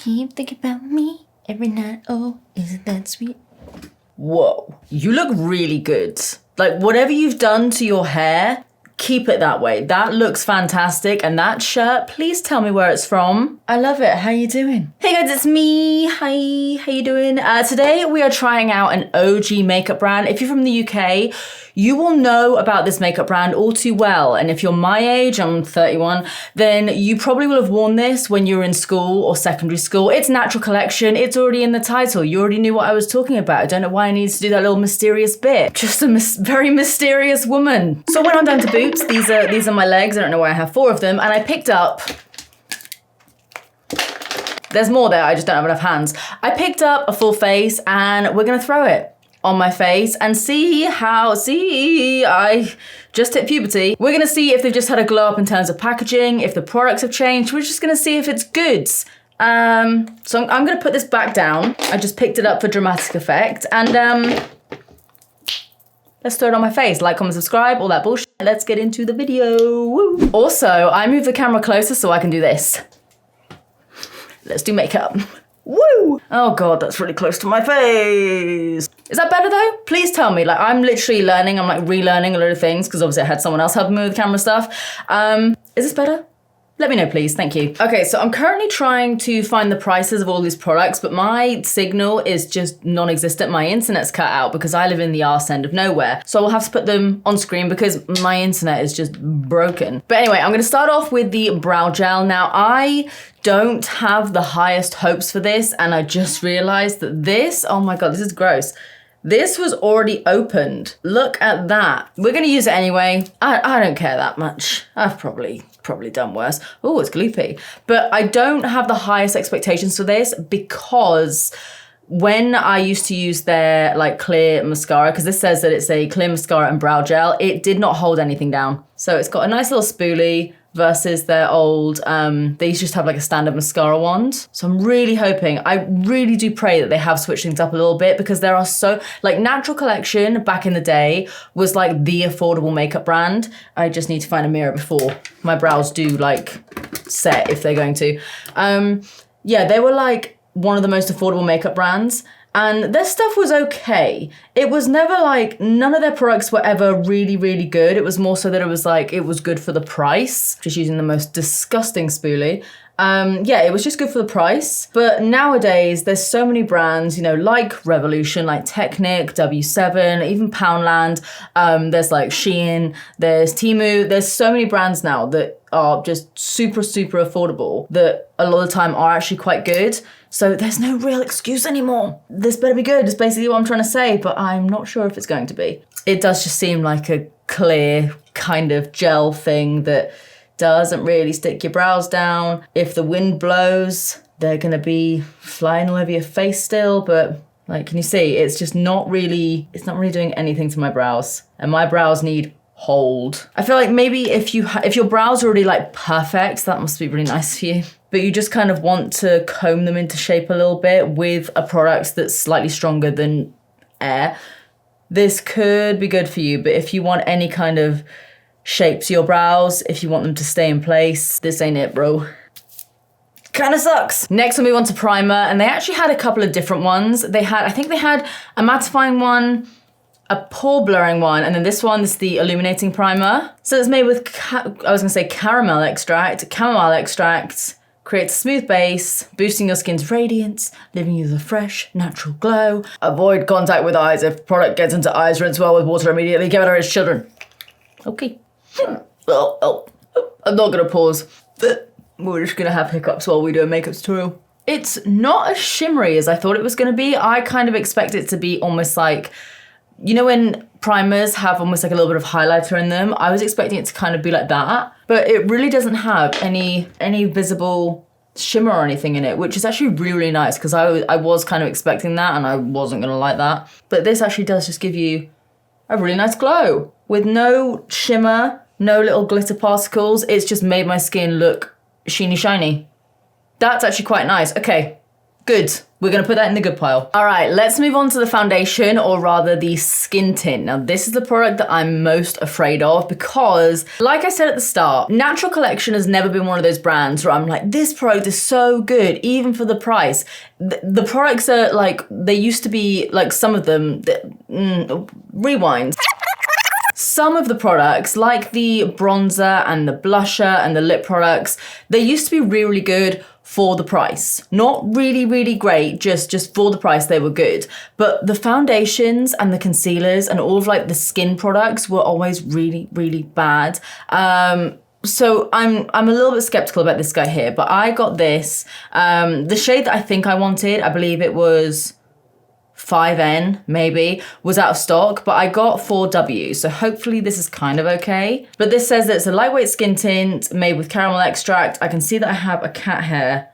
keep thinking about me every night. Oh, isn't that sweet? Whoa, you look really good. Like, whatever you've done to your hair, keep it that way. That looks fantastic. And that shirt, please tell me where it's from. I love it. How you doing? Hey guys, it's me. Hi, how you doing? Today we are trying out an OG makeup brand. If you're from the UK, you will know about this makeup brand all too well. And if you're my age, I'm 31, then you probably will have worn this when you were in school or secondary school. It's Natural Collection. It's already in the title. You already knew what I was talking about. I don't know why I needed to do that little mysterious bit. Just a very mysterious woman. So I went on down to Boots. These are my legs. I don't know why I have 4 of them. And I picked up, there's more there, I just don't have enough hands. I picked up a full face and we're gonna throw it on my face and see, I just hit puberty. We're gonna see if they've just had a glow up in terms of packaging, if the products have changed. We're just gonna see if it's good. So I'm gonna put this back down. I just picked it up for dramatic effect and let's throw it on my face. Like, comment, subscribe, all that bullshit. Let's get into the video. Woo. Also, I moved the camera closer so I can do this. Let's do makeup. Woo! Oh God, that's really close to my face. Is that better though? Please tell me. Like, I'm literally learning. I'm like relearning a load of things because obviously I had someone else helping me with the camera stuff. Is this better? Let me know, please. Thank you. Okay, so I'm currently trying to find the prices of all these products, but my signal is just non-existent. My internet's cut out because I live in the arse end of nowhere. So I'll have to put them on screen because my internet is just broken. But anyway, I'm gonna start off with the brow gel. Now, I don't have the highest hopes for this, and I just realized that this, oh my God, this is gross. This was already opened. Look at that. We're gonna use it anyway. I don't care that much. I've probably done worse. Oh, it's gloopy. But I don't have the highest expectations for this because when I used to use their like clear mascara, because this says that it's a clear mascara and brow gel, it did not hold anything down. So it's got a nice little spoolie versus their old, they used to just have like a standard mascara wand. So I'm really hoping, I really do pray that they have switched things up a little bit because there are so, like Natural Collection back in the day was like the affordable makeup brand. I just need to find a mirror before my brows do like set if they're going to. Yeah, they were like one of the most affordable makeup brands. And their stuff was okay. It was never like, none of their products were ever really, really good. It was more so that it was like, it was good for the price. Just using the most disgusting spoolie. Yeah, it was just good for the price. But nowadays, there's so many brands, you know, like Revolution, like Technic, W7, even Poundland. There's like Shein, there's Temu. There's so many brands now that are just super, super affordable that a lot of the time are actually quite good. So there's no real excuse anymore. This better be good, is basically what I'm trying to say, but I'm not sure if it's going to be. It does just seem like a clear kind of gel thing that doesn't really stick your brows down. If the wind blows, they're gonna be flying all over your face still, but like, can you see? It's just not really, it's not really doing anything to my brows. And my brows need hold. I feel like maybe if your brows are already like perfect, that must be really nice for you. But you just kind of want to comb them into shape a little bit with a product that's slightly stronger than air. This could be good for you, but if you want any kind of shape to your brows, if you want them to stay in place, this ain't it, bro. Kinda sucks. Next, we'll move on to primer, and they actually had a couple of different ones. I think they had a mattifying one, a pore blurring one, and then this one is the illuminating primer. So it's made with, caramel extract, creates a smooth base, boosting your skin's radiance, leaving you with a fresh, natural glow. Avoid contact with eyes. If product gets into eyes, rinse well with water immediately. Give it to its children. Okay. I'm not gonna pause. We're just gonna have hiccups while we do a makeup tutorial. It's not as shimmery as I thought it was gonna be. I kind of expect it to be almost like, you know when primers have almost like a little bit of highlighter in them? I was expecting it to kind of be like that, but it really doesn't have any visible shimmer or anything in it, which is actually really, really nice because I was kind of expecting that and I wasn't gonna like that. But this actually does just give you a really nice glow with no shimmer, no little glitter particles. It's just made my skin look sheeny shiny. That's actually quite nice. Okay, Good. We're going to put that in the good pile. All right, let's move on to the foundation, or rather the skin tint. Now, this is the product that I'm most afraid of because, like I said at the start, Natural Collection has never been one of those brands where I'm like, this product is so good, even for the price. The products are like, they used to be like some of them, rewind. Some of the products, like the bronzer and the blusher and the lip products, they used to be really, really good for the price. Not really, really great, just for the price they were good. But the foundations and the concealers and all of like the skin products were always really, really bad. So I'm a little bit skeptical about this guy here, but I got this. The shade that I think I wanted, I believe it was 5N maybe, was out of stock, but I got 4W, so hopefully this is kind of okay. But this says that it's a lightweight skin tint made with caramel extract. I can see that I have a cat hair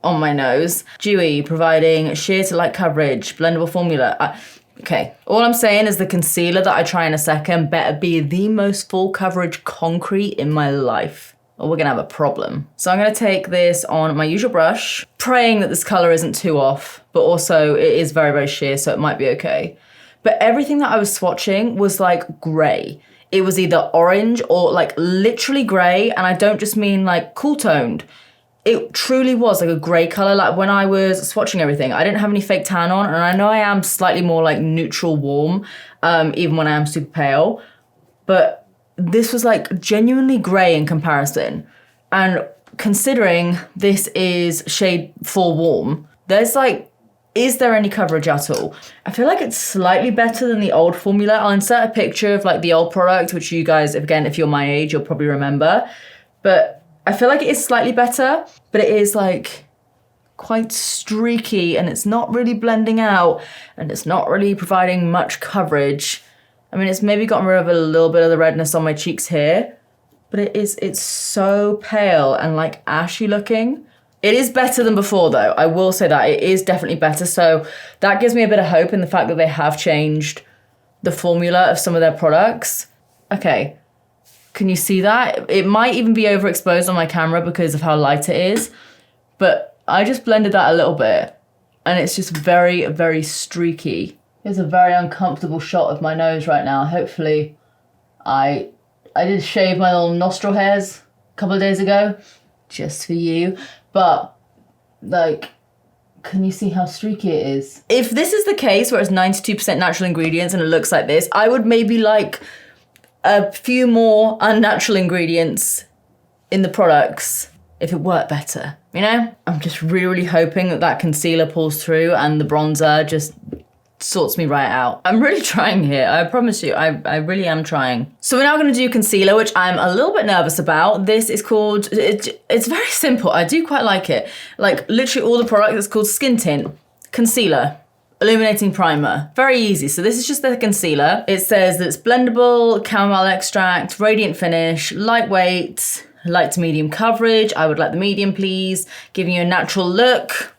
on my nose. Dewy, providing sheer to light coverage, blendable formula. Okay, all I'm saying is the concealer that I try in a second better be the most full coverage concrete in my life, or we're gonna have a problem. So I'm gonna take this on my usual brush, praying that this color isn't too off, but also it is very, very sheer, so it might be okay. But everything that I was swatching was like gray. It was either orange or like literally gray, and I don't just mean like cool toned. It truly was like a gray color. Like when I was swatching everything, I didn't have any fake tan on, and I know I am slightly more like neutral warm, even when I am super pale, but this was like genuinely gray in comparison. And considering this is shade 4 warm, there's like, is there any coverage at all? I feel like it's slightly better than the old formula. I'll insert a picture of like the old product, which you guys, again, if you're my age, you'll probably remember. But I feel like it is slightly better, but it is like quite streaky and it's not really blending out and it's not really providing much coverage. I mean, it's maybe gotten rid of a little bit of the redness on my cheeks here, but it's so pale and like ashy looking. It is better than before though. I will say that it is definitely better. So that gives me a bit of hope in the fact that they have changed the formula of some of their products. Okay, can you see that? It might even be overexposed on my camera because of how light it is, but I just blended that a little bit and it's just very, very streaky. It's a very uncomfortable shot of my nose right now. Hopefully, I did shave my little nostril hairs a couple of days ago, just for you. But, like, can you see how streaky it is? If this is the case, where it's 92% natural ingredients and it looks like this, I would maybe like a few more unnatural ingredients in the products if it worked better, you know? I'm just really hoping that that concealer pulls through and the bronzer just sorts me right out. I'm really trying here, I promise you, I really am trying. So we're now gonna do concealer, which I'm a little bit nervous about. This is called, it's very simple, I do quite like it. Like literally all the product is called Skin Tint, Concealer, Illuminating Primer. Very easy, so this is just the concealer. It says that it's blendable, chamomile extract, radiant finish, lightweight, light to medium coverage. I would like the medium please, giving you a natural look.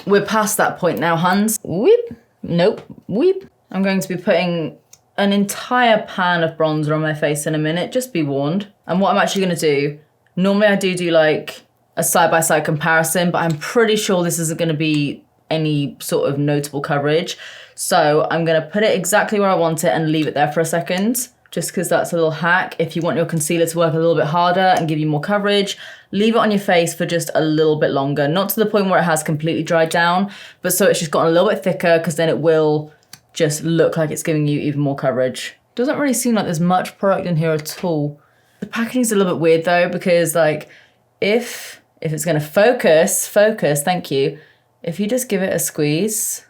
We're past that point now, Hans. Whoop. Nope. Whoop. I'm going to be putting an entire pan of bronzer on my face in a minute, just be warned. And what I'm actually gonna do, normally I do like a side-by-side comparison, but I'm pretty sure this isn't gonna be any sort of notable coverage. So I'm gonna put it exactly where I want it and leave it there for a second, just because that's a little hack. If you want your concealer to work a little bit harder and give you more coverage, leave it on your face for just a little bit longer. Not to the point where it has completely dried down, but so it's just gotten a little bit thicker, because then it will just look like it's giving you even more coverage. Doesn't really seem like there's much product in here at all. The packaging's a little bit weird though, because like, if it's gonna focus, thank you. If you just give it a squeeze,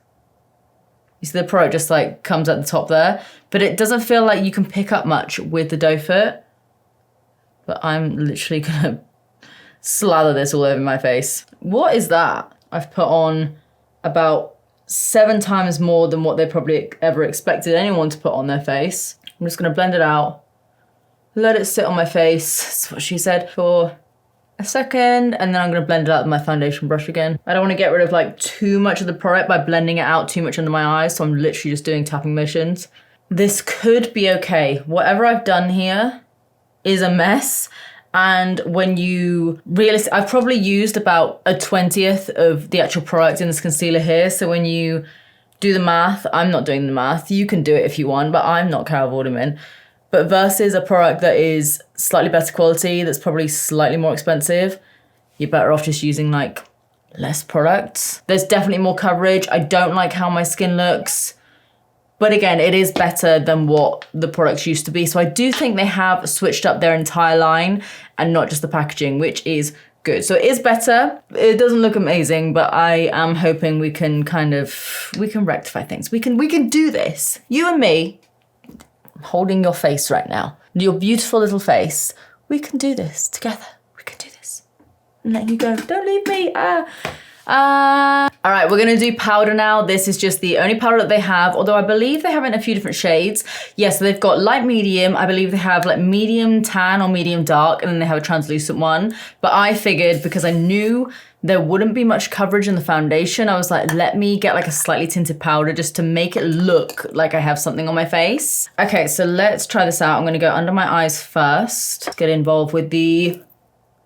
you see the product just like comes at the top there, but it doesn't feel like you can pick up much with the doe foot. But I'm literally gonna slather this all over my face. What is that? I've put on about 7 times more than what they probably ever expected anyone to put on their face. I'm just gonna blend it out, let it sit on my face, that's what she said, for a second, and then I'm gonna blend it out with my foundation brush again. I don't wanna get rid of like too much of the product by blending it out too much under my eyes, so I'm literally just doing tapping motions. This could be okay. Whatever I've done here is a mess, And when you I've probably used about a 20th of the actual product in this concealer here. So when you do the math, I'm not doing the math. You can do it if you want, but I'm not Carol Vorderman. But versus a product that is slightly better quality, that's probably slightly more expensive, you're better off just using like less products. There's definitely more coverage. I don't like how my skin looks. But again, it is better than what the products used to be. So I do think they have switched up their entire line and not just the packaging, which is good. So it is better. It doesn't look amazing, but I am hoping we can rectify things. We can do this. You and me, I'm holding your face right now, your beautiful little face. We can do this together. We can do this. And let you go. Don't leave me. All right, we're gonna do powder now. This is just the only powder that they have, although I believe they have it in a few different shades. Yes, so they've got light medium. I believe they have like medium tan or medium dark, and then they have a translucent one. But I figured, because I knew there wouldn't be much coverage in the foundation, I was like, let me get like a slightly tinted powder just to make it look like I have something on my face. Okay, so let's try this out. I'm gonna go under my eyes first. Get involved with the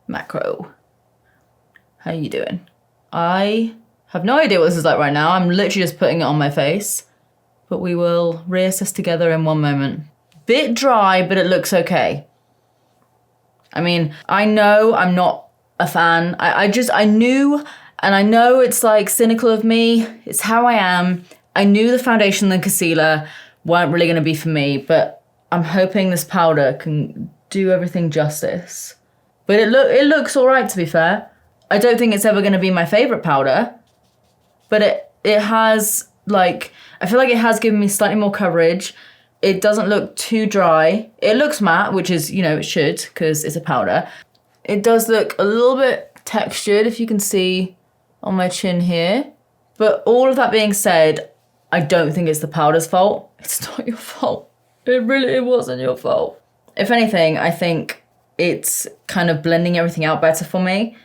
macro. How are you doing? I have no idea what this is like right now. I'm literally just putting it on my face, but we will reassess together in one moment. Bit dry, but it looks okay. I mean, I know I'm not a fan. I knew, and I know it's like cynical of me. It's how I am. I knew the foundation and the concealer weren't really gonna be for me, but I'm hoping this powder can do everything justice. But it looks all right, to be fair. I don't think it's ever going to be my favorite powder, but it has, like, I feel like it has given me slightly more coverage. It doesn't look too dry. It looks matte, which is, you know, it should, because it's a powder. It does look a little bit textured, if you can see on my chin here. But all of that being said, I don't think it's the powder's fault. It's not your fault. It wasn't your fault. If anything, I think it's kind of blending everything out better for me.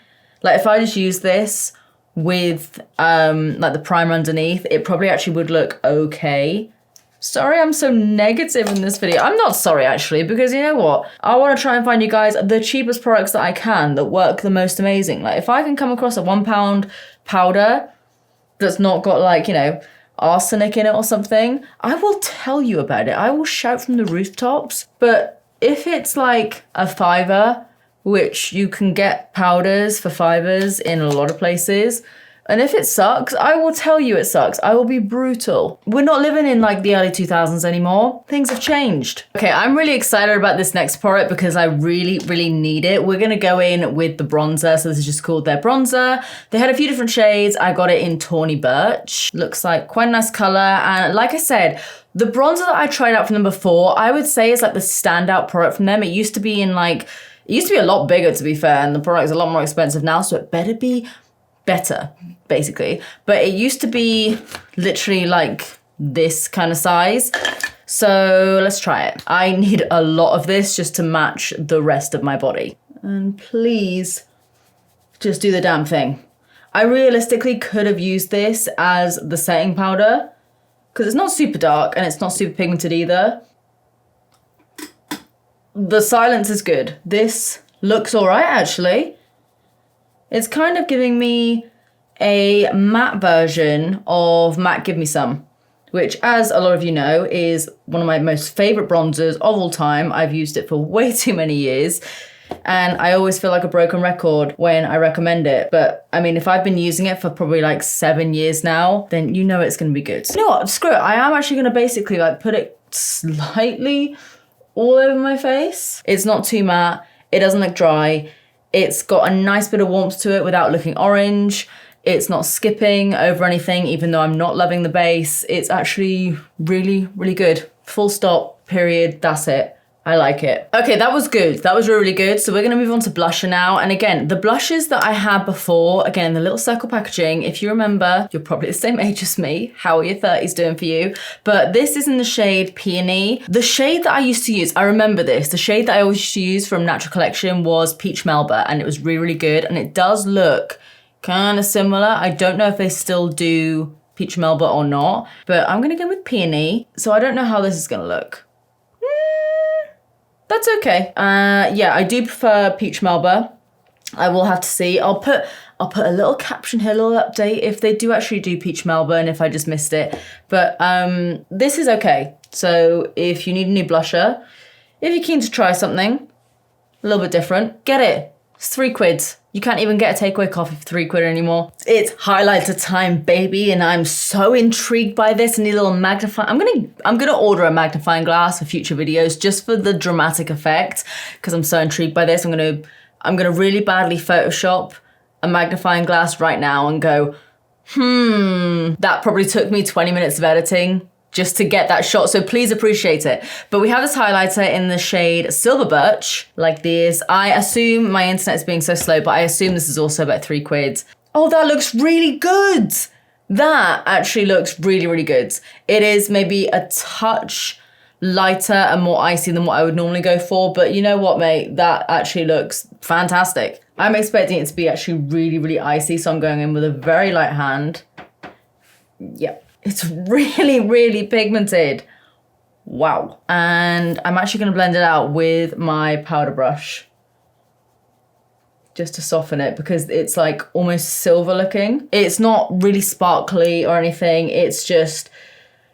Like if I just use this with like the primer underneath, it probably actually would look okay. Sorry I'm so negative in this video. I'm not sorry actually, because you know what? I want to try and find you guys the cheapest products that I can that work the most amazing. Like if I can come across a £1 powder that's not got like, you know, arsenic in it or something, I will tell you about it. I will shout from the rooftops. But if it's like a £5, which you can get powders for £5 in a lot of places, and if it sucks, I will tell you it sucks. I will be brutal. We're not living in like the early 2000s anymore. Things have changed. Okay, I'm really excited about this next product because I really, really need it. We're gonna go in with the bronzer. So this is just called their bronzer. They had a few different shades. I got it in Tawny Birch. Looks like quite a nice color. And like I said, the bronzer that I tried out from them before, I would say is like the standout product from them. It used to be in like, it used to be a lot bigger, to be fair, and the product's a lot more expensive now, so it better be better, basically. But it used to be literally like this kind of size. So let's try it. I need a lot of this just to match the rest of my body. And please, just do the damn thing. I realistically could have used this as the setting powder, because it's not super dark and it's not super pigmented either. The silence is good. This looks all right, actually. It's kind of giving me a matte version of Matte Give Me Some, which, as a lot of you know, is one of my most favorite bronzers of all time. I've used it for way too many years, and I always feel like a broken record when I recommend it. But I mean, if I've been using it for probably like 7 years now, then you know it's gonna be good. So you know what, screw it. I am actually gonna basically like put it slightly all over my face. It's not too matte, it doesn't look dry, it's got a nice bit of warmth to it without looking orange, it's not skipping over anything even though I'm not loving the base. It's actually really, really good. Full stop, period, that's it. I like it. Okay, that was good. That was really, really good. So we're gonna move on to blusher now. And again, the blushes that I had before, again, the little circle packaging, if you remember, you're probably the same age as me. How are your 30s doing for you? But this is in the shade Peony. The shade that I used to use, I remember this, the shade that I always used to use from Natural Collection was Peach Melba, and it was really, really good. And it does look kind of similar. I don't know if they still do Peach Melba or not, but I'm gonna go with Peony. So I don't know how this is gonna look. That's okay. Yeah, I do prefer Peach Melba. I will have to see. I'll put a little caption here, a little update if they do actually do Peach Melba and if I just missed it. But this is okay. So if you need a new blusher, if you're keen to try something a little bit different, get it. It's £3. You can't even get a takeaway coffee for £3 anymore. It's highlighter time, baby, and I'm so intrigued by this. I need a little magnifying. I'm gonna order a magnifying glass for future videos just for the dramatic effect, because I'm so intrigued by this. I'm gonna really badly Photoshop a magnifying glass right now and go, that probably took me 20 minutes of editing just to get that shot, so please appreciate it. But we have this highlighter in the shade Silver Birch, like this. I assume my internet is being so slow, but I assume this is also about £3. Oh, that looks really good. That actually looks really, really good. It is maybe a touch lighter and more icy than what I would normally go for, but you know what, mate? That actually looks fantastic. I'm expecting it to be actually really, really icy, so I'm going in with a very light hand. Yep. It's really, really pigmented. Wow. And I'm actually gonna blend it out with my powder brush just to soften it because it's like almost silver looking. It's not really sparkly or anything. It's just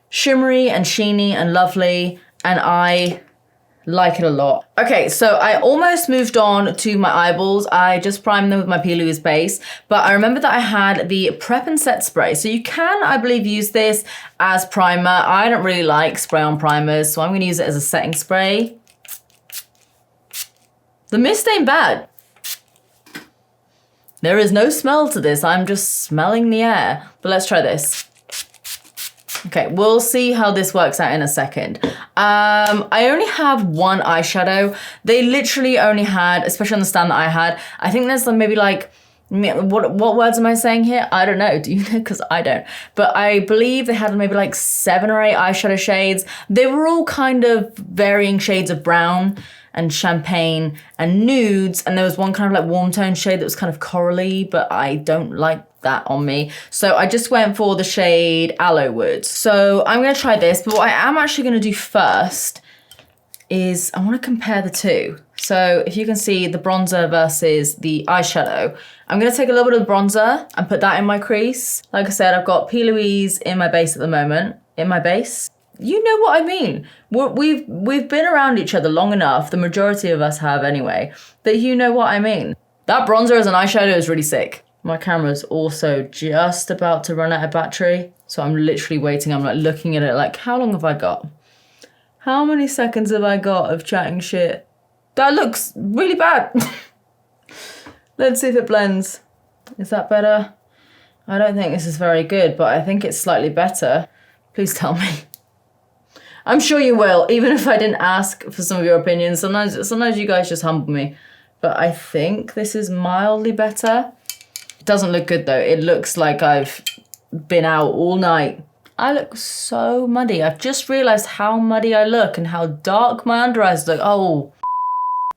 shimmery and sheeny and lovely. And I like it a lot. Okay, so I almost moved on to my eyeballs. I just primed them with my P. Louise base, but I remember that I had the Prep and Set spray. So you can, I believe, use this as primer. I don't really like spray on primers, so I'm gonna use it as a setting spray. The mist ain't bad. There is no smell to this. I'm just smelling the air, but let's try this. Okay, we'll see how this works out in a second. I only have one eyeshadow. They literally only had, especially on the stand that I had, I think there's maybe like, what words am I saying here? I don't know, do you know? Because I don't. But I believe they had maybe like 7 or 8 eyeshadow shades. They were all kind of varying shades of brown and champagne and nudes. And there was one kind of like warm tone shade that was kind of corally, but I don't like that on me. So I just went for the shade Aloe Wood. So I'm gonna try this, but what I am actually gonna do first is I wanna compare the two. So if you can see the bronzer versus the eyeshadow, I'm gonna take a little bit of the bronzer and put that in my crease. Like I said, I've got P. Louise in my base at the moment. In my base? You know what I mean. We've been around each other long enough, the majority of us have anyway, that you know what I mean. That bronzer as an eyeshadow is really sick. My camera's also just about to run out of battery, so I'm literally waiting. I'm like looking at it like, how long have I got? How many seconds have I got of chatting shit? That looks really bad. Let's see if it blends. Is that better? I don't think this is very good, but I think it's slightly better. Please tell me. I'm sure you will, even if I didn't ask for some of your opinions. Sometimes you guys just humble me. But I think this is mildly better. It doesn't look good though. It looks like I've been out all night. I look so muddy. I've just realized how muddy I look and how dark my under eyes look. Oh,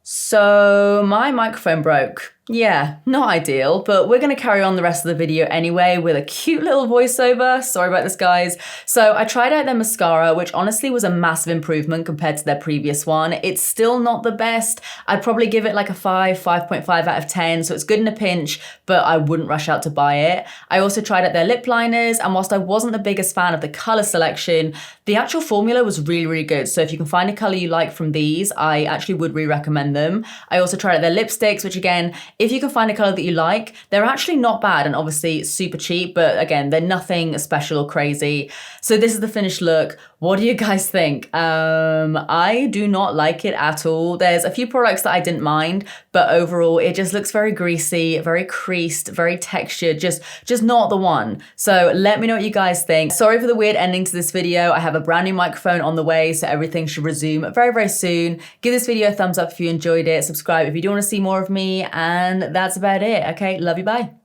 so my microphone broke. Yeah, not ideal, but we're gonna carry on the rest of the video anyway with a cute little voiceover. Sorry about this, guys. So I tried out their mascara, which honestly was a massive improvement compared to their previous one. It's still not the best. I'd probably give it like a 5.5 out of 10. So it's good in a pinch, but I wouldn't rush out to buy it. I also tried out their lip liners, and whilst I wasn't the biggest fan of the color selection, the actual formula was really, really good. So if you can find a color you like from these, I actually would re-recommend them. I also tried out their lipsticks, which again, if you can find a color that you like, they're actually not bad and obviously super cheap, but again, they're nothing special or crazy. So this is the finished look. What do you guys think? I do not like it at all. There's a few products that I didn't mind, but overall it just looks very greasy, very creased, very textured, just not the one. So let me know what you guys think. Sorry for the weird ending to this video. I have a brand new microphone on the way, so everything should resume very, very soon. Give this video a thumbs up if you enjoyed it. Subscribe if you do want to see more of me, and that's about it. Okay, love you, bye.